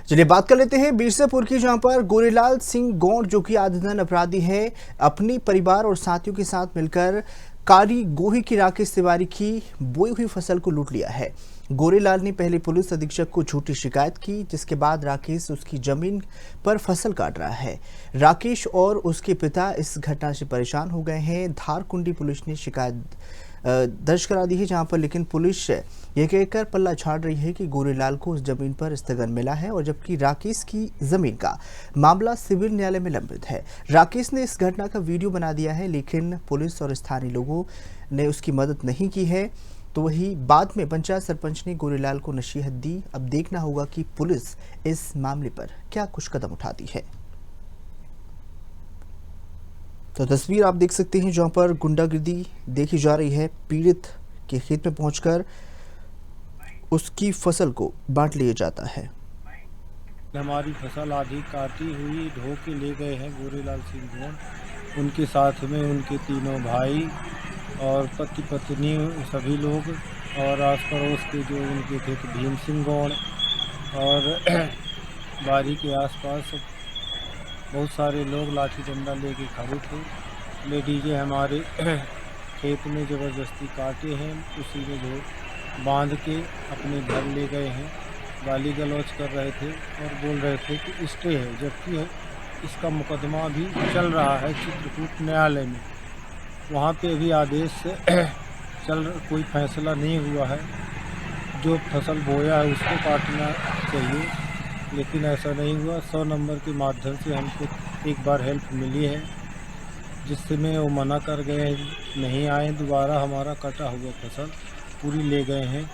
चलिए बात कर लेते हैं बीरसापुर की, जहां पर गोरेलाल सिंह गौंड जो कि आदतन अपराधी है, अपनी परिवार और साथियों के साथ मिलकर कारी गोही की राकेश तिवारी की बोई हुई फसल को लूट लिया है। गोरेलाल ने पहले पुलिस अधीक्षक को झूठी शिकायत की, जिसके बाद राकेश उसकी जमीन पर फसल काट रहा है। राकेश और उसके पिता इस घटना से परेशान हो गए हैं। धारकुंडी पुलिस ने शिकायत दर्ज करा दी है, जहां पर लेकिन पुलिस ये कहकर पल्ला झाड़ रही है कि गोरेलाल को उस जमीन पर स्थगन मिला है, और जबकि राकेश की जमीन का मामला सिविल न्यायालय में लंबित है। राकेश ने इस घटना का वीडियो बना दिया है, लेकिन पुलिस और स्थानीय लोगों ने उसकी मदद नहीं की है। तो वही बाद में पंचायत सरपंच ने गोरेलाल को नसीहत दी। अब देखना होगा कि पुलिस इस मामले पर क्या कुछ कदम उठाती है। तो तस्वीर आप देख सकते हैं, जहां पर गुंडागिर्दी देखी जा रही है। पीड़ित के खेत में पहुंचकर उसकी फसल को बांट लिया जाता है। हमारी फसल आधी काटी हुई ढो के ले गए हैं गोरेलाल सिंह गौंड। उनके साथ में उनके तीनों भाई और पति पत्नी सभी लोग, और आस पड़ोस के जो उनके थे भीम सिंह गौंड, और बारी के आसपास बहुत सारे लोग लाठी डंडा लेके खड़े थे। लेडीजें हमारे खेत में ज़बरदस्ती काटे हैं, उसी में जो बांध के अपने घर ले गए हैं। गाली गलौज कर रहे थे और बोल रहे थे कि स्टे है, जबकि इसका मुकदमा भी चल रहा है चित्रकूट न्यायालय में। वहाँ पे भी आदेश से कोई फैसला नहीं हुआ है। जो फसल बोया है उसको काटना चाहिए, लेकिन ऐसा नहीं हुआ। 100 नंबर के माध्यम से हमको एक बार हेल्प मिली है, जिससे में वो मना कर गए, नहीं आए दोबारा। हमारा कटा हुआ फसल पूरी ले गए हैं।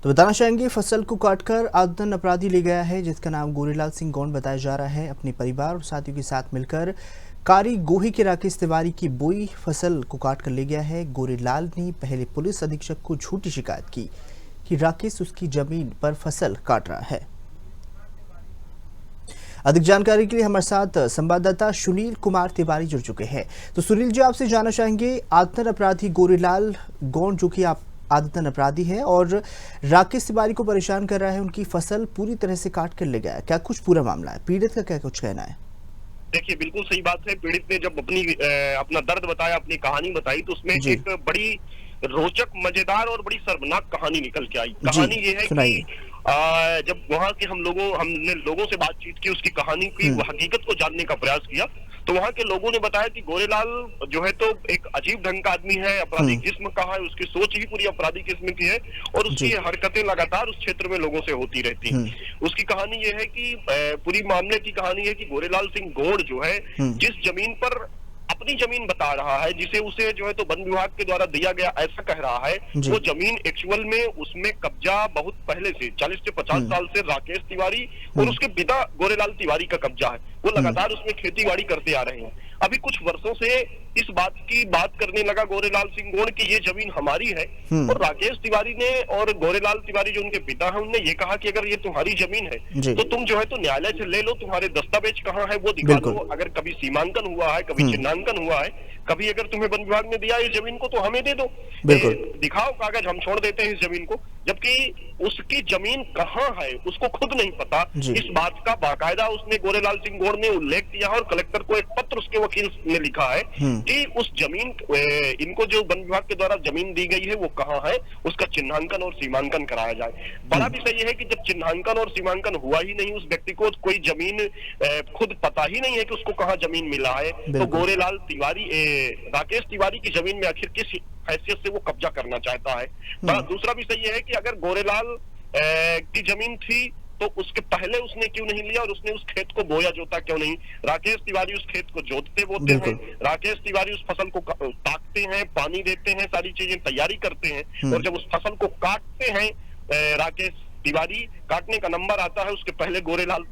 तो बताना चाहेंगे, फसल को काटकर आदतन अपराधी ले गया है, जिसका नाम गोरेलाल सिंह गौंड बताया जा रहा है। अपने परिवार और साथियों के साथ मिलकर कारी गोही के राकेश तिवारी की बोई फसल को काट कर ले गया है। गोरेलाल ने पहले पुलिस अधीक्षक को झूठी शिकायत की कि राकेश उसकी जमीन पर फसल काट रहा है। अधिक जानकारी के लिए हमारे साथ संवाददाता सुनील कुमार तिवारी जुड़ चुके हैं। तो सुनील जी, आपसे जानना चाहेंगे, आदतन अपराधी गोरेलाल गौंड जो कि आप आदतन अपराधी है और राकेश तिवारी को परेशान कर रहा है, उनकी फसल पूरी तरह से काट कर ले गया है, क्या कुछ पूरा मामला है? पीड़ित का क्या कुछ कहना है? देखिए, बिल्कुल सही बात है। पीड़ित ने जब अपना दर्द बताया, अपनी कहानी बताई, तो उसमें एक बड़ी रोचक, मजेदार और बड़ी शर्मनाक कहानी निकल के आई। कहानी ये है कि जब वहाँ के हमने लोगों से बातचीत की, उसकी कहानी की हकीकत को जानने का प्रयास किया, तो वहाँ के लोगों ने बताया कि गोरेलाल जो है तो एक अजीब ढंग का आदमी है, अपराधी किस्म का है, उसकी सोच ही पूरी अपराधी किस्म की है, और उसकी हरकतें लगातार उस क्षेत्र में लोगों से होती रहती हैं। उसकी कहानी ये है कि पूरी मामले की कहानी है कि गोरेलाल सिंह गौंड जो है, जिस जमीन पर अपनी जमीन बता रहा है, जिसे उसे जो है तो वन विभाग के द्वारा दिया गया ऐसा कह रहा है, वो जमीन एक्चुअल में उसमें कब्जा बहुत पहले से 40 से 50 साल से राकेश तिवारी और उसके पिता गोरेलाल तिवारी का कब्जा है। वो लगातार उसमें खेती बाड़ी करते आ रहे हैं। अभी कुछ वर्षों से इस बात की बात करने लगा गोरेलाल सिंह गौंड की ये जमीन हमारी है, और राकेश तिवारी ने और गोरेलाल तिवारी जो उनके पिता हैं, उनने ये कहा कि अगर ये तुम्हारी जमीन है तो तुम जो है तो न्यायालय से ले लो, तुम्हारे दस्तावेज कहाँ है वो दिखा दो। अगर कभी सीमांकन हुआ है, कभी चिन्हांकन हुआ है, कभी अगर तुम्हें वन विभाग ने दिया इस जमीन को तो हमें दे दो, दिखाओ कागज, हम छोड़ देते हैं इस जमीन को। जबकि उसकी जमीन कहाँ है उसको खुद नहीं पता। इस बात का बाकायदा उसने गोरेलाल सिंह गौंड ने उल्लेख किया है, और कलेक्टर को एक पत्र उसके वकील ने लिखा है कि उस जमीन, इनको जो वन विभाग के द्वारा जमीन दी गई है वो कहाँ है, उसका चिन्हांकन और सीमांकन कराया जाए। बड़ा विषय यह है कि जब चिन्हांकन और सीमांकन हुआ ही नहीं, उस व्यक्ति को कोई जमीन खुद पता ही नहीं है कि उसको कहाँ जमीन मिला है, तो गोरेलाल तिवारी राकेश तिवारी की जमीन में आखिर किस हैसियत से वो कब्जा करना चाहता है। दूसरा विषय यह है कि अगर गोरेलाल की जमीन थी तो उसके पहले उसने क्यों नहीं लिया, और उसने उस खेत को बोया जोता क्यों नहीं? राकेश तिवारी उस खेत को जोतते बोते हैं, राकेश तिवारी उस फसल को ताकते हैं, पानी देते हैं, सारी चीजें तैयारी करते हैं, और जब उस फसल को काटते हैं राकेश तिवारी, काटने का नंबर आता है, उसके पहले गोरेलाल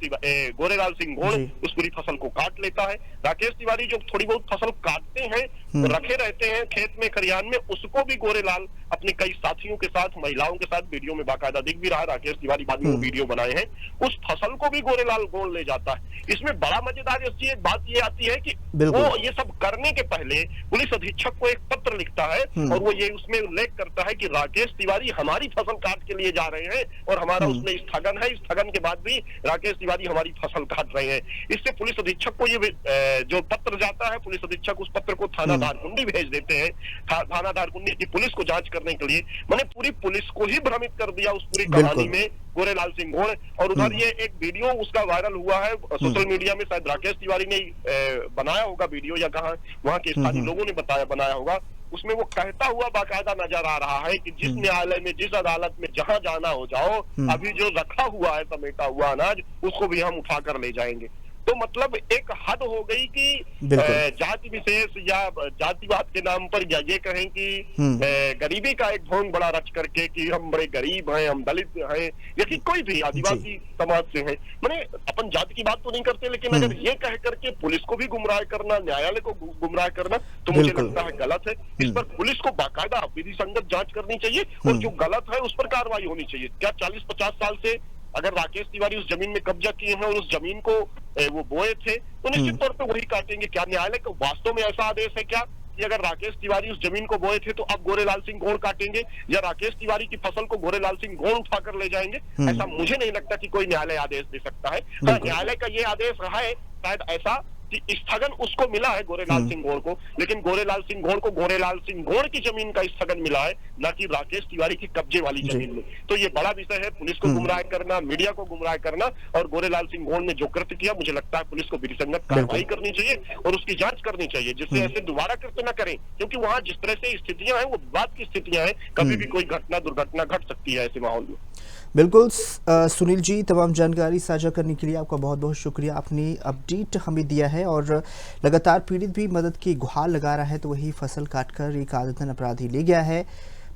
सिंह गौंड उस पूरी फसल को काट लेता है। राकेश तिवारी जो थोड़ी बहुत फसल काटते हैं, रखे रहते हैं खेत में, खरियान में, उसको भी गोरेलाल अपने कई साथियों के साथ, महिलाओं के साथ, वीडियो में बाकायदा दिख भी रहा है, राकेश तिवारी बाद में वो वीडियो बनाए हैं, उस फसल को भी गोरेलाल गौंड ले जाता है। इसमें बड़ा मजेदार बात ये आती है कि वो ये सब करने के पहले पुलिस अधीक्षक को एक पत्र लिखता है, और वो ये उसमें उल्लेख करता है कि राकेश तिवारी हमारी फसल काट के लिए जा रहे हैं और हमारा उसमें स्थगन है, स्थगन के बाद भी राकेश तिवारी हमारी फसल काट रहे हैं। इससे पुलिस अधीक्षक को ये जो पत्र जाता है, पुलिस अधीक्षक उस पत्र को थाना धारकुंडी भेज देते हैं, थाना धारकुंडी की पुलिस को जांच करने के लिए। मैंने पूरी पुलिस को ही भ्रमित कर दिया उस पूरी कहानी में गोरेलाल सिंह गोंड। और उधर ये एक वीडियो उसका वायरल हुआ है सोशल मीडिया में, शायद राकेश तिवारी ने बनाया होगा वीडियो, या कहा वहां के स्थानीय लोगों ने बनाया होगा। उसमें वो कहता हुआ बाकायदा नजर आ रहा है कि जिस न्यायालय में, जिस अदालत में जहां जाना हो जाओ, अभी जो रखा हुआ है समेटा हुआ अनाज, उसको भी हम उठा कर ले जाएंगे। तो मतलब एक हद हो गई कि जाति विशेष या जातिवाद के नाम पर, या ये कहें कि गरीबी का एक ढोंग बड़ा रच करके कि हम बड़े गरीब हैं, हम दलित हैं, या कि कोई भी आदिवासी समाज से हैं, मैंने अपन जाति की बात तो नहीं करते, लेकिन अगर ये कह करके पुलिस को भी गुमराह करना, न्यायालय को गुमराह करना, तो मुझे लगता है गलत है। इस पर पुलिस को बाकायदा विधि संगत जांच करनी चाहिए और जो गलत है उस पर कार्रवाई होनी चाहिए। क्या 40-50 साल से अगर राकेश तिवारी उस जमीन में कब्जा किए हैं और उस जमीन को वो बोए थे, तो निश्चित तौर पे वही काटेंगे। क्या न्यायालय का वास्तव में ऐसा आदेश है क्या कि अगर राकेश तिवारी उस जमीन को बोए थे तो अब गोरेलाल सिंह गोंड काटेंगे, या राकेश तिवारी की फसल को गोरेलाल सिंह गोंड उठाकर ले जाएंगे? ऐसा मुझे नहीं लगता कि कोई न्यायालय आदेश दे सकता है। न्यायालय का ये आदेश रहा है शायद ऐसा कि स्थगन उसको मिला है गोरेलाल सिंह गोंड को, लेकिन गोरेलाल सिंह गोंड को गोरेलाल सिंह गोंड की जमीन का स्थगन मिला है, न कि राकेश तिवारी की कब्जे वाली जमीन में। तो ये बड़ा विषय है, पुलिस को गुमराह करना, मीडिया को गुमराह करना, और गोरेलाल सिंह गोंड ने जो कृत्य किया, मुझे लगता है पुलिस को विधिसंगत कार्रवाई करनी चाहिए और उसकी जांच करनी चाहिए, जिससे ऐसे दोबारा कृत्य न करें। क्योंकि वहां जिस तरह से स्थितियां हैं वो विवाद की स्थितियां हैं, कभी भी कोई घटना दुर्घटना घट सकती है ऐसे माहौल में। बिल्कुल सुनील जी, तमाम जानकारी साझा करने के लिए आपका बहुत बहुत शुक्रिया। आपने अपडेट हमें दिया है और लगातार पीड़ित भी मदद की गुहार लगा रहा है, तो वही फसल काटकर एक आदतन अपराधी ले गया है।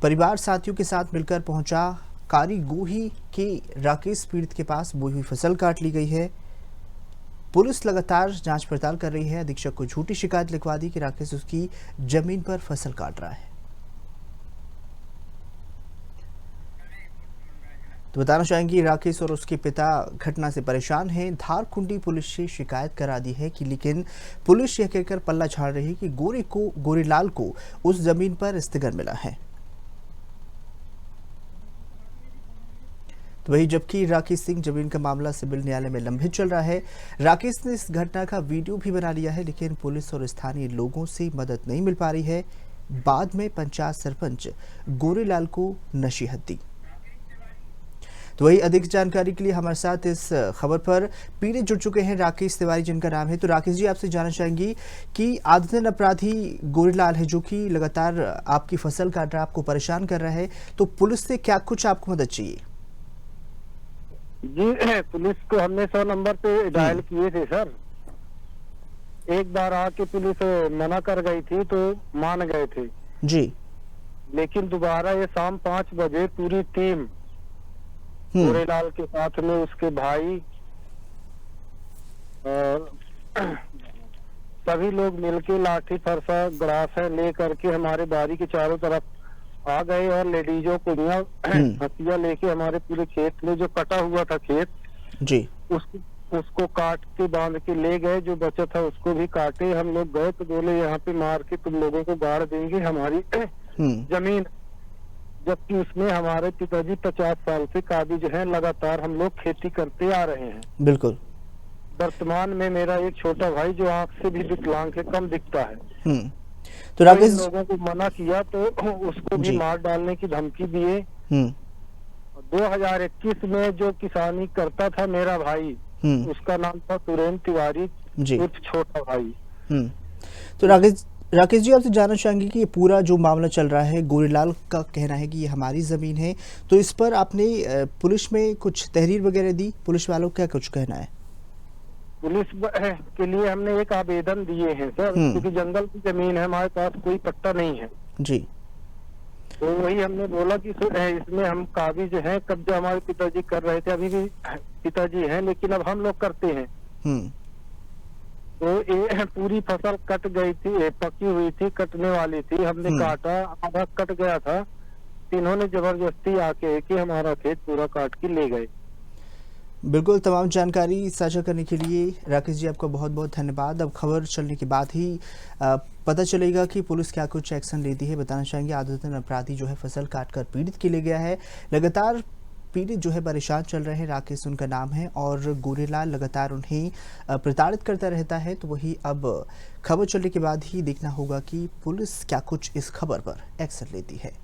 परिवार साथियों के साथ मिलकर पहुंचा कारी गोही के राकेश पीड़ित के पास बोई हुई फसल काट ली गई है। पुलिस लगातार जांच पड़ताल कर रही है। अधीक्षक को झूठी शिकायत लिखवा दी कि राकेश उसकी जमीन पर फसल काट रहा है। तो बताना चाहेंगे राकेश और उसके पिता घटना से परेशान हैं। धारकुंडी पुलिस से शिकायत करा दी है कि लेकिन पुलिस यह कहकर पल्ला झाड़ रही है कि गोरेलाल को उस जमीन पर स्थगन मिला है। तो वही जबकि राकेश सिंह जमीन का मामला सिविल न्यायालय में लंबित चल रहा है। राकेश ने इस घटना का वीडियो भी बना लिया है, लेकिन पुलिस और स्थानीय लोगों से मदद नहीं मिल पा रही है। बाद में पंचायत सरपंच गोरेलाल को नसीहत दी। तो वही अधिक जानकारी के लिए हमारे साथ इस खबर पर पीड़ित जुड़ चुके हैं राकेश तिवारी, जिनका नाम है। तो राकेश जी, आपसे जानना चाहेंगी कि आदतन अपराधी गोरेलाल है जो कि लगातार आपकी फसल काट रहा है, आपको परेशान कर रहा है, तो पुलिस से क्या कुछ आपको मदद चाहिए? जी, पुलिस को हमने 100 नंबर पे डायल किए थे सर। एक बार आके पुलिस मना कर गई थी तो मान गए थे जी, लेकिन दोबारा ये शाम 5 बजे पूरी टीम गोरेलाल के साथ में उसके भाई और सभी लोग मिलके लाठी फरसा गड़ासा ले करके हमारे बारी के चारों तरफ आ गए और लेडीजों को हथिया लेके हमारे पूरे खेत में जो कटा हुआ था खेत जी, उसको काट के बांध के ले गए। जो बचा था उसको भी काटे। हम लोग गए तो बोले यहाँ पे मार के तुम लोगों को गाड़ देंगे हमारी जमीन, जबकि उसमें हमारे पिताजी 50 साल से काबिज हैं। लगातार हम लोग खेती करते आ रहे हैं। बिल्कुल। वर्तमान में मेरा एक छोटा भाई जो आंख से भी विकलांग है, कम दिखता है। तो राकेश लोगों को मना किया तो उसको भी मार डालने की धमकी दिए। 2021 में जो किसानी करता था मेरा भाई, उसका नाम था सुरेंद्र तिवारी, उर्फ छोटा भाई। तो राकेश जी, आपसे जानना चाहेंगे कि ये पूरा जो मामला चल रहा है, गोरेलाल का कहना है कि ये हमारी ज़मीन है, तो इस पर आपने पुलिस में कुछ तहरीर वगैरह दी? पुलिस वालों का क्या कुछ कहना है? पुलिस के लिए हमने एक आवेदन दिए हैं सर, क्योंकि जंगल की जमीन है, हमारे पास कोई पट्टा नहीं है जी। तो वही हमने बोला कि इसमें हम काबिज हैं। कब्जा हमारे पिताजी कर रहे थे, अभी भी पिताजी हैं, लेकिन अब हम लोग करते हैं। तो ये पूरी फसल कट गई थी, पकी हुई थी, कटने वाली थी, हमने काटा, आधा कट गया था। इन्होंने जबरदस्ती आके कि हमारा खेत पूरा काट के ले गए। बिल्कुल, तमाम जानकारी साझा करने के लिए राकेश जी आपका बहुत बहुत धन्यवाद। अब खबर चलने के बाद ही पता चलेगा कि पुलिस क्या कुछ एक्शन लेती है। बताना चाहेंगे आदतन अपराधी जो है फसल काटकर पीड़ित के ले गया है। लगातार पीड़ित जो है परेशान चल रहे हैं, राकेश उनका नाम है और गोरेलाल लगातार उन्हें प्रताड़ित करता रहता है। तो वही अब खबर चलने के बाद ही देखना होगा कि पुलिस क्या कुछ इस खबर पर एक्शन लेती है।